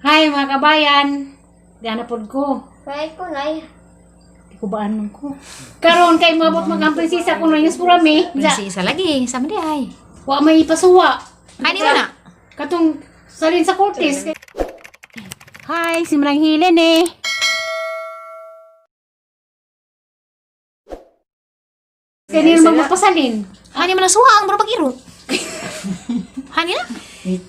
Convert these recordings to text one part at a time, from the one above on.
Hi mga kabayan. Diana pod ko. Kaya ko, Nay. Di ko ba anong ko. Karon kay mabot mga prinsesa ko na yung purami. Prinsesa lagi, sama dia ay. Wa may ipasuwa. Ay, di mana? Katong salin sa Cortez. Hi, simrang hilen eh. Kaya nila magpasalin. Hani man suwa ang berpagiro. Hani na?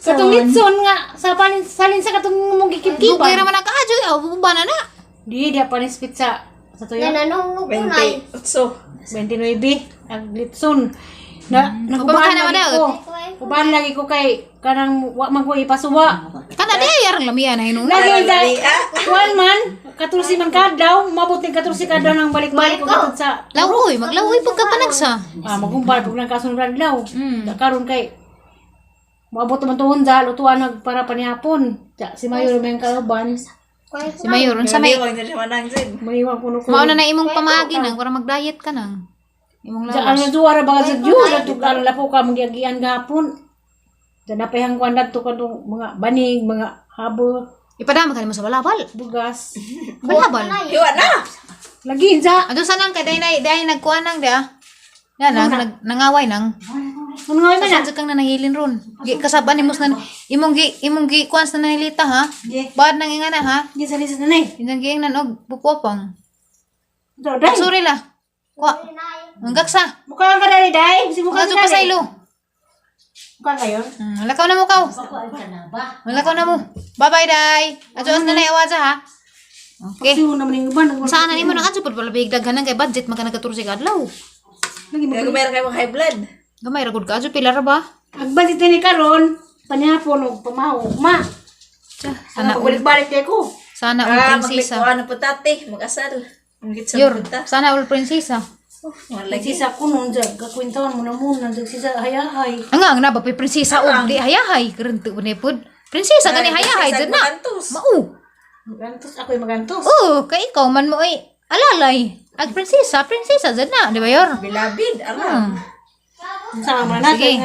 Katong litson nga sa salin sa katong mong Dugay gikip-kipan. raman ang kaajo, bubana na. Di dia panispit sa tuyo. Nananong ko, Nay. 29 ang litson. Na Pabaghan naman lagi daw. ko. Kuban lagi ko kay kanang wa man ko ipasuwa. Kana di yarang lamian na hinuna. Lagi sa kuan man, 14 man kadlaw, mabot ning 14 kadlaw nang balik-balik ko katod sa Lawoy, maglawoy pagka panagsa. magumpal pag nang kasunod adlaw. Mm. Karon kay maabot man tuhon sa lutuan nag para panihapon. Si Mayor may kauban. Si Mayor, sa may Maiwan ko no ko. mauna na imong pamagi nang para mag-diet ka nang. Imong Sa ano lawas. duwa ra bagal sa Diyo, ang lapo ka magiagian gapon. Sa napayang kuan dadto kadtong mga banig, mga habo, Ipadama ka mo sa balabal. bugas. Balabal. Lagi sa Ado sa nang kay dai nagkuan nang dia. Yan nangaway nang. ano nga man Saan kang nanahilin ron? Kasaban imong imong gi kuan sa nanilita ha. Ge, Bad nang ingana ha. ge sa lisan nanay. Inang giing nan og pupopang. Do dai. Suri la. Kwa. Anggak sa. Mukha ka dali dai. Si mukha Mukha ka sa dali. ilo. Mukha kayo. Lakaw na mo kaw. Lakaw na mo. Bye-bye day. Adyo na awaza ha. Okay. Kasi naman yung iban. Saan na nimo nang adyo pud pala bigdaghan kay budget maka nagatursi ka adlaw. Lagi mo. Kaya meron kayo high blood. Gamay ra gud ka adyo pila ra ba? Agbalit ni karon. Panyapon og pamahaw. Ma. Sana Sana balik-balik kay ko. Sana all prinsesa. Maglikwa na po tate. Mag-asal. Magit sa Yor, punta. sana all prinsesa. Lagi. Sisa ko nun dyan. Kakwintawan mo na muna. Sisa hayahay. Ang na ba prinsesa og di hayahay kurento ni pud. Prinsesa gani hayahay jud na. Mao. Magantos. Ako'y magantos. Oo, kay ikaw man mo ay alalay. Ag prinsesa jud na, di ba yor? Bilabid. Alam. Sama na. Sige.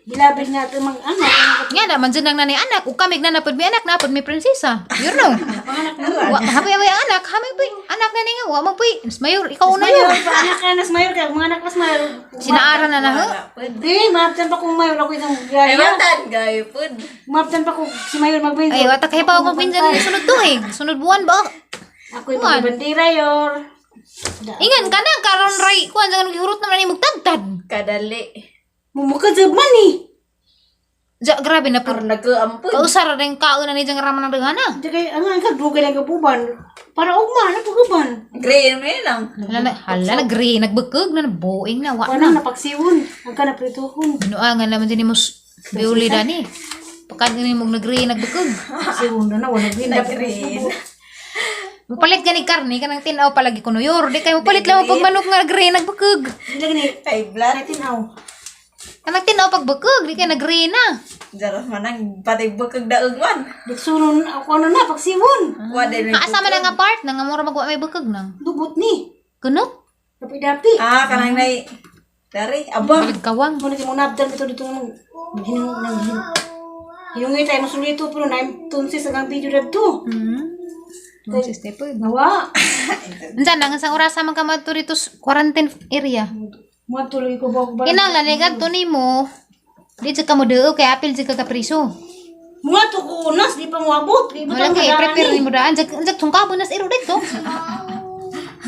Bilabid natin mga anak. Nga naman dyan ang nanay anak. O kamig na napod may anak, napod may prinsesa. Yun no. Hamay ang anak. Hamay po. Anak na nga. Wa mo po. Mas mayor. Ikaw na yun. Anak ka nas mayor kaya mga anak nas mayor. Sinaaran na na ho. Di, maaptan pa kung mayor ako isang Ay, gaya. watan. Gayo po. Maaptan pa kung si mayor magbento. Ay, wata kayo pa akong pinsan ng sunod tuig. Sunod buwan ba? Ako'y magbandira yor. Ingan ka na. Karon ray. Kuhan sa kanong hurot naman ay magtagtad. Kadali. Mumukad sa man eh. Ja, grabe na po. Pero nag-aampun. Kausara rin kauna ni diyang raman ng dagana. Di kay ang kadugay lang kapuban. Para ugma na puguban. Gray mo yun lang. Hala na green. Nagbukog na nabuing na. Wa Wala na. napagsiwon. Ang kanapritokon. Inuangan naman din ni Mus. Biuli dani. Pagkat ni mong nag-green nagbukog. Siwon na wala din. Nag-green. Mupalit ka ni karne ka ng tinaw palagi ko no yor. Di kayo mupalit lang mo pag manok nga green nagbukog. Lagi ni. High blood. Tinaw. Kanang tinaw pagbukog, di kayo nag-green na. Jaros manang patay bukag daog man. Diksunon ako ano na pagsiwon. Wala na. Kaasama na nga part, nga mura magwa may bukog nang. Dubot ni. Kunot? Dapi-dapi. Kanang nai. Dari. Aba. Balit kawang. Muna mo nabdan dito nang hinungay tayo masulito pero na tunsis agang video na to. Nonsis po. Nawa. Diyan lang, isang orasa man ka maturitos quarantine area. Matuloy ko ba? Kinanglan, ligat to ni mo. Di ka mo doon, kaya apil di ka kapriso. Mga to ko unas, di pa mo abot. Di ba Walang tayo kaya, madaan prepare eh. ni mo daan. Diyan tungkabo nas iro dito.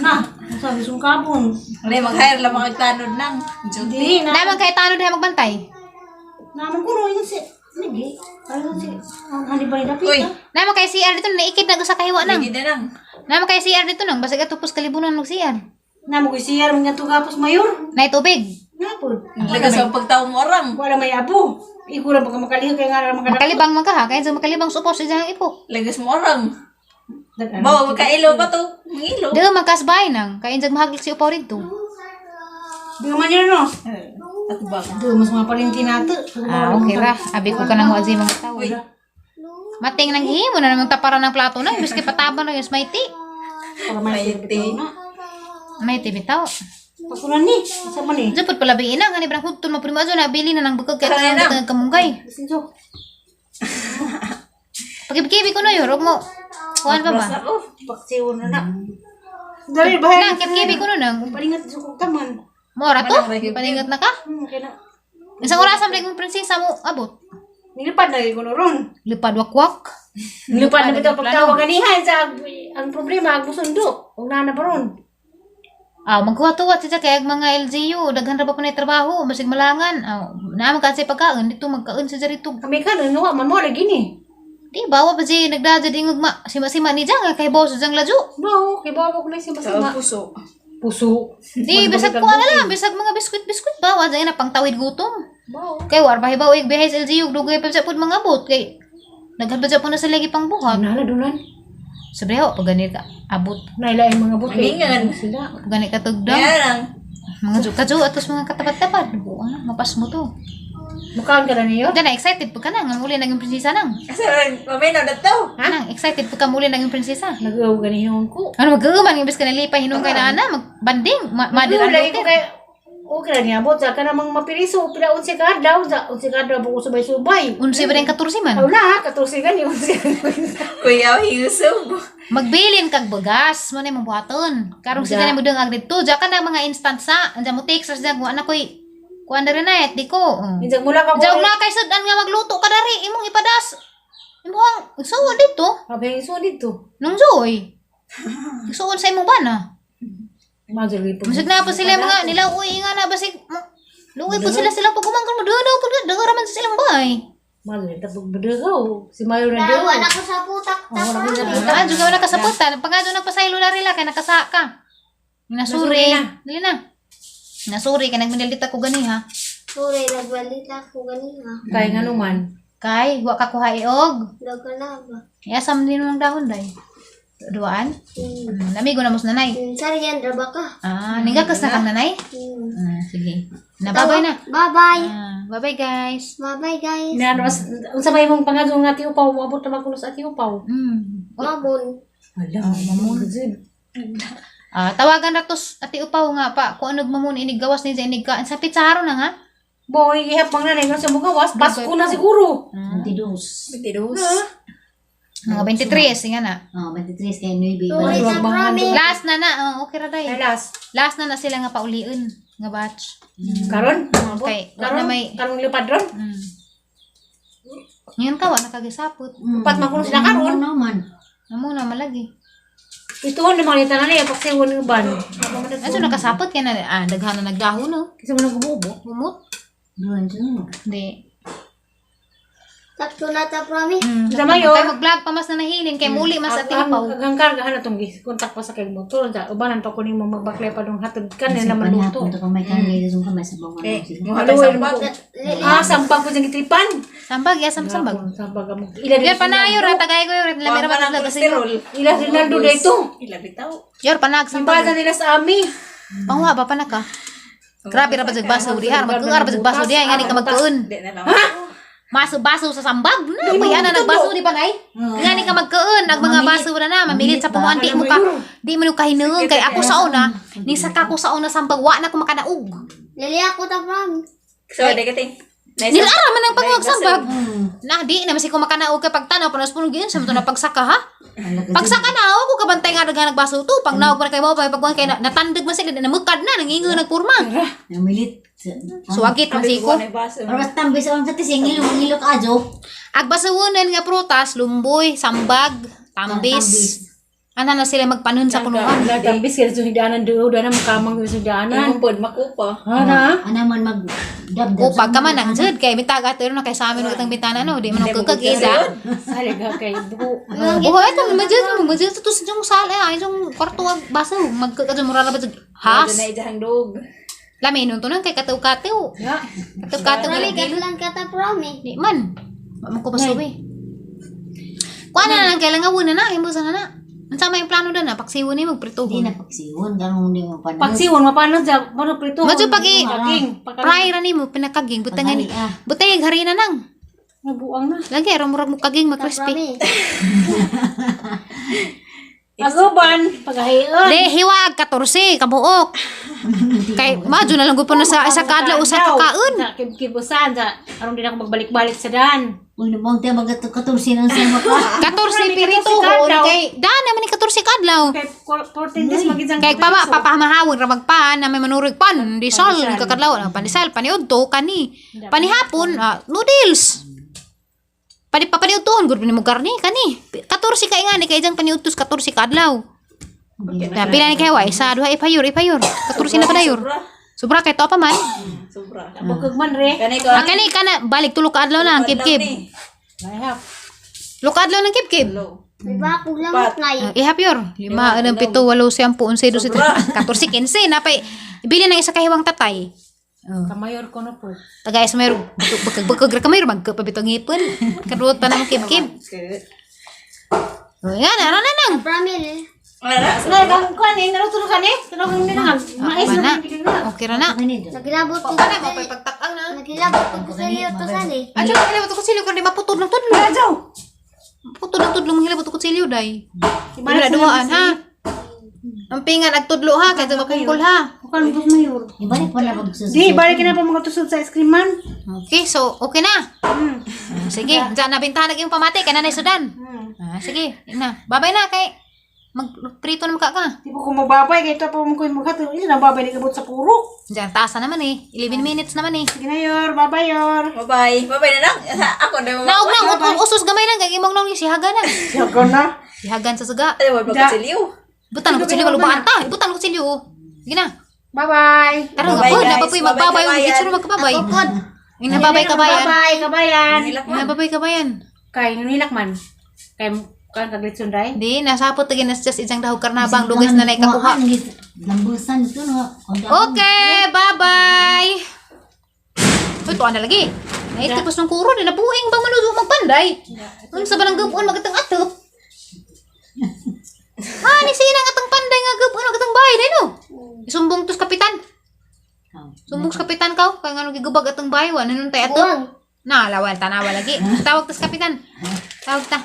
Na, sabi sungkabon. Wala mag-hire lang makagtanod ng duty. Di, na. Naman kay tano dahil magbantay. Naman ko rin si... Lagi. Ano si... Hani ba ni Uy. Dapi? Naman kay CR dito, naikid na sa kahiwa nang. Hindi na lang. Naman kay CR dito nang, basta katupos kalibunan ng CR. Naman ko siya mga tugapos mayor. Na tubig. Napod. Laga sa pagtaw mo orang. Wala may abo. Iko lang pagka makaliho kaya nga lang makadap. Makalibang man ka ha, kaya sa makalibang supos sa dyan ipo. Lagas mo orang. Bawa magkailo pa to. Mangilo. Doon magkasbay nang, kaya dyan mahaglik si upaw rito. Di man yun no? Ako ba? Di mas mga palinti nato. Okay ra, abi ko ka nang wazi mga tao. Uy. Mating nang himo na namang taparan ng plato na, miski patabang na yung smaiti. Para may Maiti. May tibitaw. Pasunan ni. Sa man eh. Diyan po pala biin na, ganibang hutun mo primo nabili na ng bukag kaya Kaya tayo na. ng kamunggay. Sinso. Pagkibi ko no yun, mo. Kuhan pa ba? Basta ko. Paksiw na na. Dali bahay. Nang, kibi ko no nang. Palingat sa kong taman. Mora to? Manang lagi. Paningat na ka? Kaya na. Isang oras ang kong prinsesa mo abot. Nilipad na ko ron. Lipad wakwak. Nilipad na bitaw plano. pagkawaganihan sa ang problema ang musundo. Huwag na pa ron. Magkuha-tuwat siya kaya mga LGU, daghan ra ba pa na trabaho, basig malangan. Naman kasi pagkaon, dito magkaon siya dito. Kami ka na nuwa man mo lagi ni. Di ba, wa pa siya nagdadya din ugma. Sima-sima ni Jang, kay boss Jang Lajo. No, kay bawa ko na si Sa masama. puso. Puso. Di, bisag ko na lang, bisag mga biskwit-biskwit ba, wa dyan na pang tawid gutom. Bao. Kay war bahibaw ig bihay sa LGU, dugay pa sa pud mga abot, kay naghabad sa po na sa lagi pang buhat. Nala dunan. Sabiho, pag ganit ka, abot, Nailain mga buti. Malingan. Sila. pag ganit ka tugdang. Kaya lang. Mga jukadjo, atos mga katapat-tapat. Buang na, mapas mo to. Mukhaan ka na niyo. Diyan na, excited pa ka na, nga muli naging prinsesa nang. Kasi paminaw na to. Nang, excited pa ka muli naging prinsesa. Nag-uwa ganiyon ko. Ano mag-uuman, imbes ka nalipay, hinong kay na ana, magbanding, madiran Lagi ko hotel. kay okay na niya, bot sa ka namang mapiriso, pila unsi ka daw, unsi ka daw po subay-subay. Unsi ba rin katursi man? Wala, 14 ka ni unsi. Kuya, Yusuf. Magbilin kag bagas, mo na yung buhaton. Karong sila na mo dong agdito, dyan ka na mga instansa, andyan mo text, dyan ko, anak ko'y, kuha na rin na, di ko. Minsan mula ka Dyan na kay sudan nga magluto ka dari, imong ipadas. Imong, isuon dito, Abay, so dito. nung joy. Isuon sa imong bana. Madali po. Masig na po sila mga nila, uy, nga na, basig, luwi po sila pag gumangkan mo, doon po, dagaraman sa silang bahay. Madali, tapos bedagaw. Si Mayo na daw. Dawan ako sa putak. Ah, juga wala kasaputan. Pagado nagpasaylo na rila kay nakasaka. Nasuri. Dili na. Nasuri kay nagmindalita ko gani ha. Sure, nagbalita ko ganina. Kaya nga naman. Kay wa ka kuha iog. Dagan na ba? Yasam din ng dahon day. Duaan. Namigo na mos nanay. Sariyan, draba ka. Ninggakas na kang nanay. Sige. Nababay na. Bye-bye. Bye-bye guys. Bye-bye, guys. Ina mas unsa may mong pangado nga ti upaw, moabot na magkulo sa ti upaw. Mamon. Ala, mamon gid. Tawagan ra tos ati upaw nga pa kung ano mamun inig gawas ni inig ka. Sa pitsaro na nga. Boy, ihap mang nanay nga sa mugawas, Pasko na siguro. 22. Bitidos. Mga 23 nga na. 23 kay Nuibi. Sure, sa promise. Last na na. Okay ra day. Alas. Last na na sila nga pauliin nga batch. Karon, Okay, wala na may karong lipad ron. Ngayon ka wa nakagisapot. Upat man kuno sila karon. naman. Amo na malagi. Ito na mga nita na niya pagsiwan ng ban. Ano nakasapot kay na daghan na nagdahon no. Kasi mo nagbubo. Bumot. Doon doon. Di. Sakto na ta, promise. Sa Mayo. Kay mag-vlog pa mas na nahiling kay muli mas ati upaw. Ang kargahan na itong kontak pa sa kay motor. Ubanan pa ko ni mga magbaklay pa nung hatod ka na naman luto. Punta ka may kanay doon ka may sabong Eh, ano. muhatay sa bag. Sampag po siyang itripan. Sambag ya sambag. Sampag mo. Ilan Yor panayo ra tagay ko yor lamira Pag ba manang talaga sa kolesterol. Ilan Ronaldo na ito. Ila bitaw. Yor panag Simbahan sambag. nila sa ami. Pangwa ba panaka? Grabe ra ba baso diha, magkuar ba baso diha ngani ka magkuon. Di na lang. Baso sa sambag na. Kuya na nagbaso di ba ngay? Ngani ka magkuon, nag mga baso ra na, mamilit sa pumuan di mo ka. Di mo kahinuon kay ako sa una, ni saka ko sa una sambag wa na ko makanaog. Lili ako ta, promise. So, di kating. Nilara man ang pangwag sambag. Na di na masi ko makanaog kay pagtanaw panos puno gyud sa mo to na pagsaka ha. Pagsaka na ako kabantay nga daghan nagbaso to, pag naog pa kay mo pagkuan kay natandag man sila na mukad na nangingo nagpurma. Namilit. Suwagit man si ko. Oras tambis on sa tising ilok ajo. Agbasawunan nga prutas, lumboy, sambag, tambis. Ana na sila magpanon sa punuan. Tambis kaya sa hidanan doon. Dana makamang sa hidanan. Yung pod, makupa. Ana. Ana man mag dabdab. O pagka man ang jud kay bitag atero na kay sa amin utang bitana no, di man ko kagida. Saliga kay buko. Buho ito majud to sa jung sala ay jung kwarto ag baso magkakadyo mura ra ba jud has. Na ijahang dog. Lami nun to nang kay kataw-kataw. Ya. Kataw-kataw Balikat gilid. lang ka ta, promise. Di man. Wa ko basubi. Kuan na lang kailangan una na imo sana na. Unsa may plano na paksiwon ni magprito. Di na pagsiwon ganun di mo pa. Pagsiwan mapano sa mano prito. Medyo pagi Paging. fry ra nimo pinakaging butang ni. Butay harina nang. Nabuang na. Lagi ra murag mo kaging Ta, crispy. promise. Aguban, pagahion. De hiwag 14 kabuok. Kay madyo na lang gud po na sa isa ka adlaw usa ka kaon. Sa kibusan sa aron din ako magbalik-balik sa dan. Kung mong tayo magkatulsin ang sama ka. 14 pirito Kadlaw. ko kay daan naman ni 14 ka adlaw. Kay 14 days magizang. Kay papamahawon ra magpan na may manurig pan disol kakadlaw na panisal paniudto kani. Panihapon noodles. Papaniudtoon gud ni mo karni kani. 14 ka ingani kay jang paniudtos 14 ka adlaw. Na pila ni kay wa isa duha ipayor. 14 na padayor. Sobra kay to pa man. Sobra. Bukog man re. Kani ko. Kani kana balik tulo ka adlaw lang kib-kib. Lahap. Tulo ka adlaw lang kib-kib. May bakog lamot na yun. Ihap yor. 5, 6, 7, 8, 9, 10, 11, 12, 14, 15 na pay ibili ng isa ka hiwang tatay. Kamayor ko no po. Tagay sa mayro bakag ra kamayor magkapabitong ngipon. Kadot pa nang kib-kib. Yan ara na nang. Promise. Wala. Nay kang kanin naruto ka ni. Tanong ni nang. Mais Mana? na pili na. Okay ra na. Nagilabot ko Kana sa mo pay pagtak-ang na. Nagilabot ko sa liyo to sali. Ajo ka hilabot ko silyo kundi maputod ng tudlo. Ajaw. Putod ng tudlo hilabot ko silyo day. Wala Ibalik duhaan ha. Ang pingan agtudlo ha kay mapungkol ha. Bukan bus mayor. Ibalik pa na pagsusunod. Di balik na pa mga tusod sa ice cream man. Okay, so okay na. Sige, diyan na bintahan yung pamati kay nanay Sudan. Sige, yun na. Babay na kay magprito na ka. Di po ko mababay kay ito pa mo ko maghat. Ito na babay ni kabot sa puro. Diyan tasa naman eh. 11 minutes naman eh. Sige na yor, babay yor. Bye-bye. Bye-bye na lang. Ako na mo. Naog nang usos gamay na kay imong nang sihaga na. Yago na. Sihagan sa suga. Ay, wala Da. pa siliw. Butan ko silyo lubahan ta. Butan ko silyo. Sige na. Bye-bye. Tara nga Bye-bye, po, guys. napapoy magbabay Bye-bye, yung kabayan. gitsuro magkababay. Akokod. Yung nababay kabayan. Bye-bye, kabayan. Nilak mo. Yung nababay kabayan. Kay nilak man. Kay kan kaglit sunday. Di, nasapot again na just isang dahog karnabang lugas na naikakuha. Lambusan ito no. Okay, bye-bye. Uy, tuwa na lagi. Naitipos ng kuro, na nabuhing bang manuso magpanday. Ang sa balang gupon, magatang atop. Ni sinang atang panday nga gupon, magatang bahay na no. Isumbong tos kapitan. Sumbong sa kapitan ka, kaya nga nung gigubag atang bahay, wala nun tayo atop. Buwang. Nalawal, tanawa lagi. Tawag tos kapitan. Tawag ta.